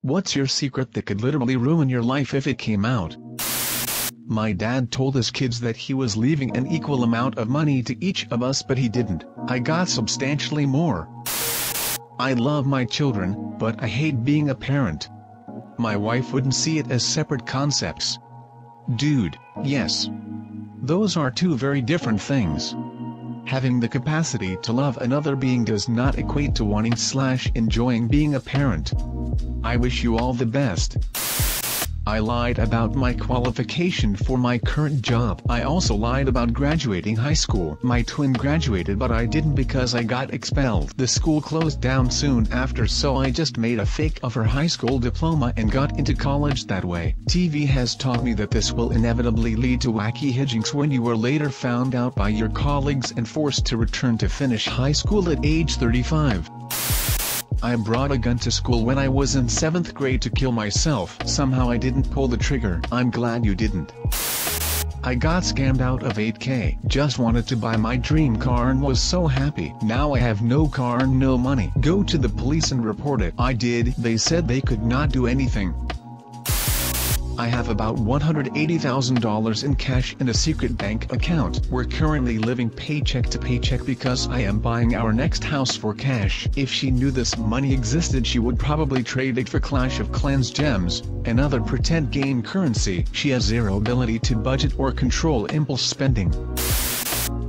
What's your secret that could literally ruin your life if it came out? My dad told his kids that he was leaving an equal amount of money to each of us, but he didn't. I got substantially more. I love my children, but I hate being a parent. My wife wouldn't see it as separate concepts. Dude, yes. Those are two very different things. Having the capacity to love another being does not equate to wanting/enjoying being a parent. I wish you all the best. I lied about my qualification for my current job. I also lied about graduating high school. My twin graduated, but I didn't because I got expelled. The school closed down soon after, so I just made a fake of her high school diploma and got into college that way. TV has taught me that this will inevitably lead to wacky hijinks when you are later found out by your colleagues and forced to return to finish high school at age 35. I brought a gun to school when I was in 7th grade to kill myself. Somehow I didn't pull the trigger. I'm glad you didn't. I got scammed out of $8K. Just wanted to buy my dream car and was so happy. Now I have no car and no money. Go to the police and report it. I did. They said they could not do anything. I have about $180,000 in cash in a secret bank account. We're currently living paycheck to paycheck because I am buying our next house for cash. If she knew this money existed, she would probably trade it for Clash of Clans gems, and other pretend game currency. She has zero ability to budget or control impulse spending.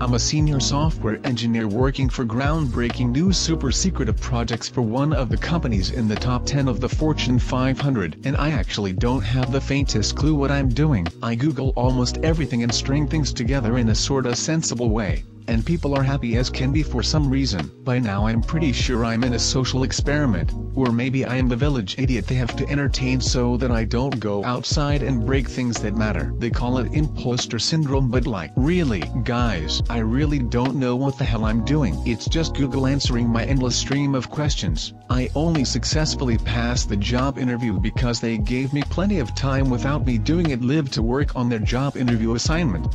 I'm a senior software engineer working for groundbreaking new super secretive projects for one of the companies in the top 10 of the Fortune 500, and I actually don't have the faintest clue what I'm doing. I Google almost everything and string things together in a sorta sensible way, and people are happy as can be for some reason. By now I'm pretty sure I'm in a social experiment, or maybe I am the village idiot they have to entertain so that I don't go outside and break things that matter. They call it imposter syndrome, but like, really, guys, I really don't know what the hell I'm doing. It's just Google answering my endless stream of questions. I only successfully passed the job interview because they gave me plenty of time without me doing it live to work on their job interview assignment.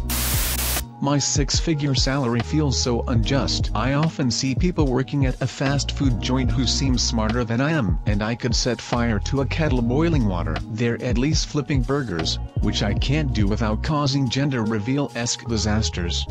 My 6-figure salary feels so unjust. I often see people working at a fast food joint who seem smarter than I am, and I could set fire to a kettle boiling water. They're at least flipping burgers, which I can't do without causing gender reveal-esque disasters.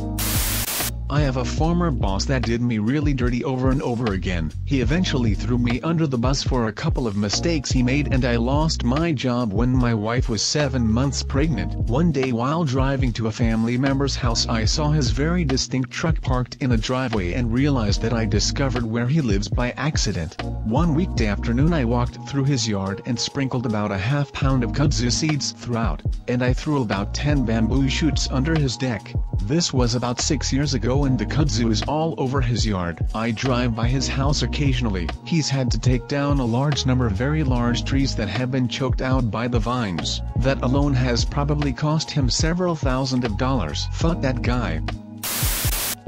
I have a former boss that did me really dirty over and over again. He eventually threw me under the bus for a couple of mistakes he made, and I lost my job when my wife was 7 months pregnant. One day while driving to a family member's house, I saw his very distinct truck parked in a driveway and realized that I discovered where he lives by accident. One weekday afternoon I walked through his yard and sprinkled about a half-pound of kudzu seeds throughout, and I threw about 10 bamboo shoots under his deck. This was about 6 years ago, and the kudzu is all over his yard. I drive by his house occasionally. He's had to take down a large number of very large trees that have been choked out by the vines. That alone has probably cost him several thousand of dollars. Fuck that guy.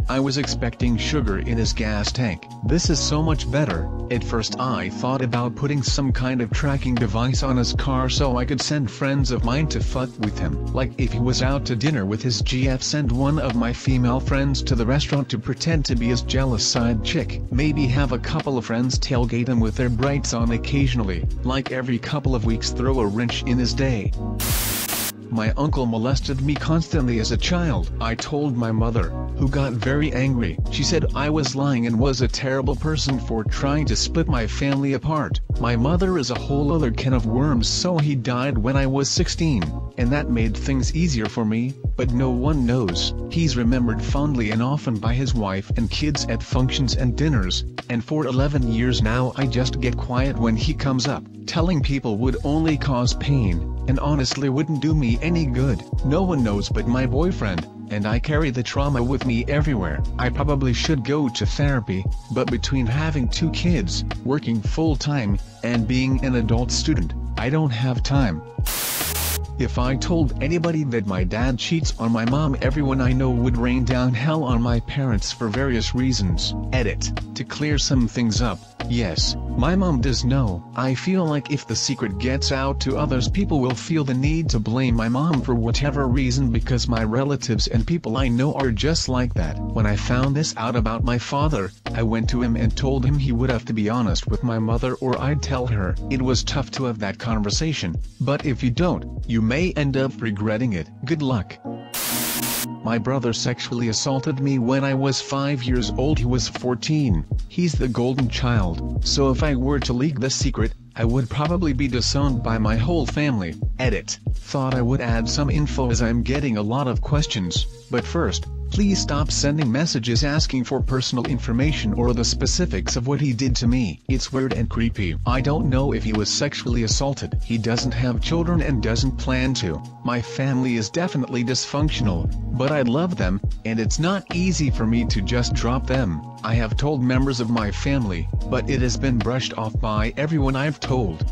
I was expecting sugar in his gas tank. This is so much better. At first I thought about putting some kind of tracking device on his car so I could send friends of mine to fuck with him. Like if he was out to dinner with his GF, send one of my female friends to the restaurant to pretend to be his jealous side chick. Maybe have a couple of friends tailgate him with their brights on occasionally. Like every couple of weeks throw a wrench in his day. My uncle molested me constantly as a child. I told my mother, who got very angry. She said I was lying and was a terrible person for trying to split my family apart. My mother is a whole other can of worms, so he died when I was 16, and that made things easier for me, but no one knows. He's remembered fondly and often by his wife and kids at functions and dinners, and for 11 years now I just get quiet when he comes up. Telling people would only cause pain, and honestly wouldn't do me any good. No one knows but my boyfriend, and I carry the trauma with me everywhere. I probably should go to therapy, but between having 2 kids, working full-time, and being an adult student, I don't have time. If I told anybody that my dad cheats on my mom, everyone I know would rain down hell on my parents for various reasons. Edit. To clear some things up, Yes, my mom does know. I feel like if the secret gets out to others, people will feel the need to blame my mom for whatever reason, because my relatives and people I know are just like that. When I found this out about my father, I went to him and told him he would have to be honest with my mother or I'd tell her. It was tough to have that conversation, but if you don't, you may end up regretting it. Good luck. My brother sexually assaulted me when I was 5 years old. He was 14. He's the golden child, so if I were to leak this secret, I would probably be disowned by my whole family. Edit. Thought I would add some info as I'm getting a lot of questions, but first, please stop sending messages asking for personal information or the specifics of what he did to me. It's weird and creepy. I don't know if he was sexually assaulted. He doesn't have children and doesn't plan to. My family is definitely dysfunctional, but I love them, and it's not easy for me to just drop them. I have told members of my family, but it has been brushed off by everyone I've told.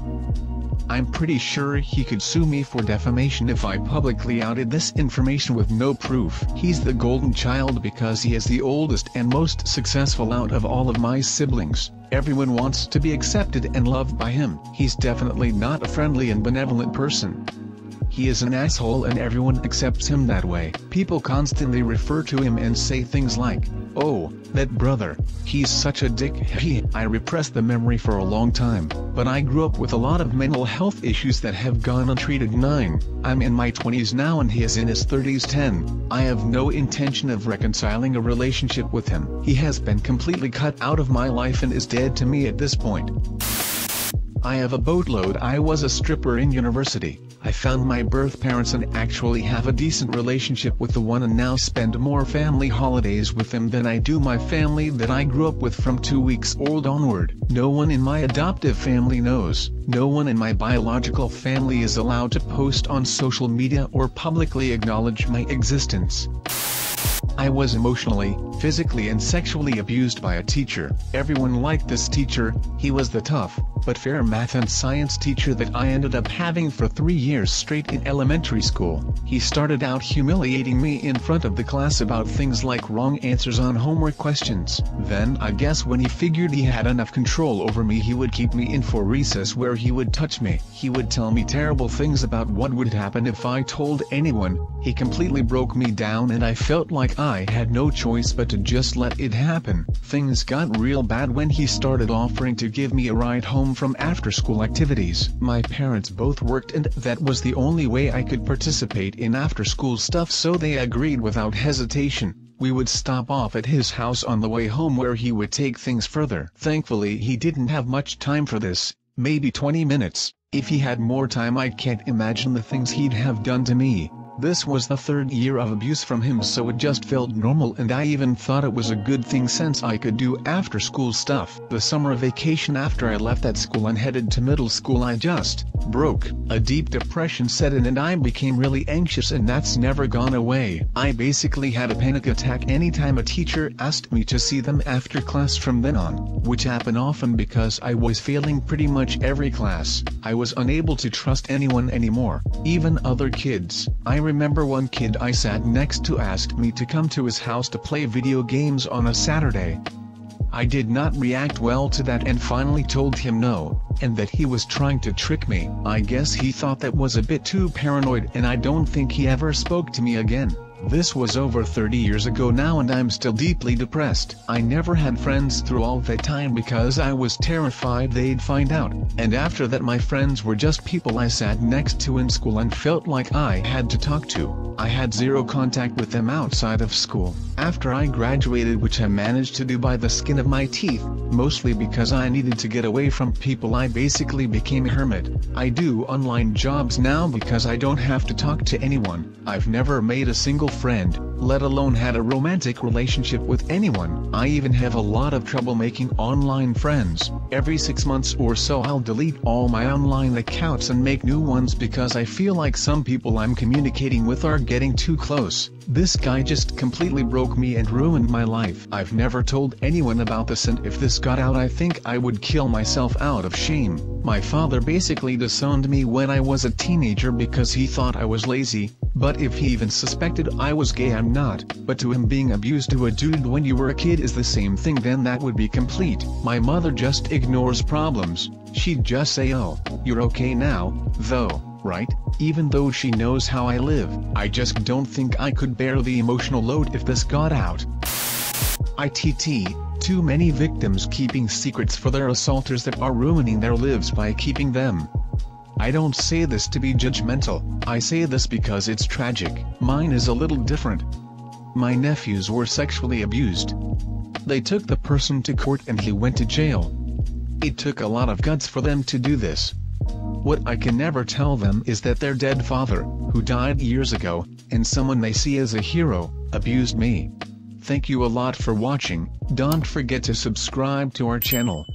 I'm pretty sure he could sue me for defamation if I publicly outed this information with no proof. He's the golden child because he is the oldest and most successful out of all of my siblings. Everyone wants to be accepted and loved by him. He's definitely not a friendly and benevolent person. He is an asshole and everyone accepts him that way. People constantly refer to him and say things like, "Oh, that brother, he's such a dick." I repressed the memory for a long time, but I grew up with a lot of mental health issues that have gone untreated. 9. I'm in my 20s now and he is in his 30s. 10. I have no intention of reconciling a relationship with him. He has been completely cut out of my life and is dead to me at this point. I have a boatload. I was a stripper in university. I found my birth parents and actually have a decent relationship with the one and now spend more family holidays with them than I do my family that I grew up with from 2 weeks old onward. No one in my adoptive family knows. No one in my biological family is allowed to post on social media or publicly acknowledge my existence. I was emotionally, physically and sexually abused by a teacher. Everyone liked this teacher. He was the tough, but fair math and science teacher that I ended up having for 3 years straight in elementary school. He started out humiliating me in front of the class about things like wrong answers on homework questions. Then I guess when he figured he had enough control over me, he would keep me in for recess where he would touch me. He would tell me terrible things about what would happen if I told anyone. He completely broke me down and I felt like I had no choice but to just let it happen. Things got real bad when he started offering to give me a ride home from after-school activities. My parents both worked and that was the only way I could participate in after-school stuff, so they agreed without hesitation. We would stop off at his house on the way home where he would take things further. Thankfully he didn't have much time for this, maybe 20 minutes. If he had more time, I can't imagine the things he'd have done to me. This was the 3rd year of abuse from him, so it just felt normal, and I even thought it was a good thing since I could do after school stuff. The summer vacation after I left that school and headed to middle school, I just broke. A deep depression set in and I became really anxious, and that's never gone away. I basically had a panic attack anytime a teacher asked me to see them after class from then on, which happened often because I was failing pretty much every class. I was unable to trust anyone anymore, even other kids. I remember one kid I sat next to asked me to come to his house to play video games on a Saturday. I did not react well to that and finally told him no, and that he was trying to trick me. I guess he thought that was a bit too paranoid, and I don't think he ever spoke to me again. This was over 30 years ago now and I'm still deeply depressed. I never had friends through all that time because I was terrified they'd find out, and after that my friends were just people I sat next to in school and felt like I had to talk to. I had zero contact with them outside of school. After I graduated, which I managed to do by the skin of my teeth, mostly because I needed to get away from people, I basically became a hermit. I do online jobs now because I don't have to talk to anyone. I've never made a single friend, let alone had a romantic relationship with anyone. I even have a lot of trouble making online friends. Every 6 months or so I'll delete all my online accounts and make new ones because I feel like some people I'm communicating with are getting too close. This guy just completely broke me and ruined my life. I've never told anyone about this, and if this got out I think I would kill myself out of shame. My father basically disowned me when I was a teenager because he thought I was lazy, But if he even suspected I was gay, I'm not. But to him, being abused to a dude when you were a kid is the same thing, then that would be complete. My mother just ignores problems. She'd just say, "Oh, you're okay now, though, right?" Even though she knows how I live. I just don't think I could bear the emotional load if this got out. ITT, too many victims keeping secrets for their assaulters that are ruining their lives by keeping them. I don't say this to be judgmental, I say this because it's tragic. Mine is a little different. My nephews were sexually abused. They took the person to court and he went to jail. It took a lot of guts for them to do this. What I can never tell them is that their dead father, who died years ago, and someone they see as a hero, abused me. Thank you a lot for watching. Don't forget to subscribe to our channel.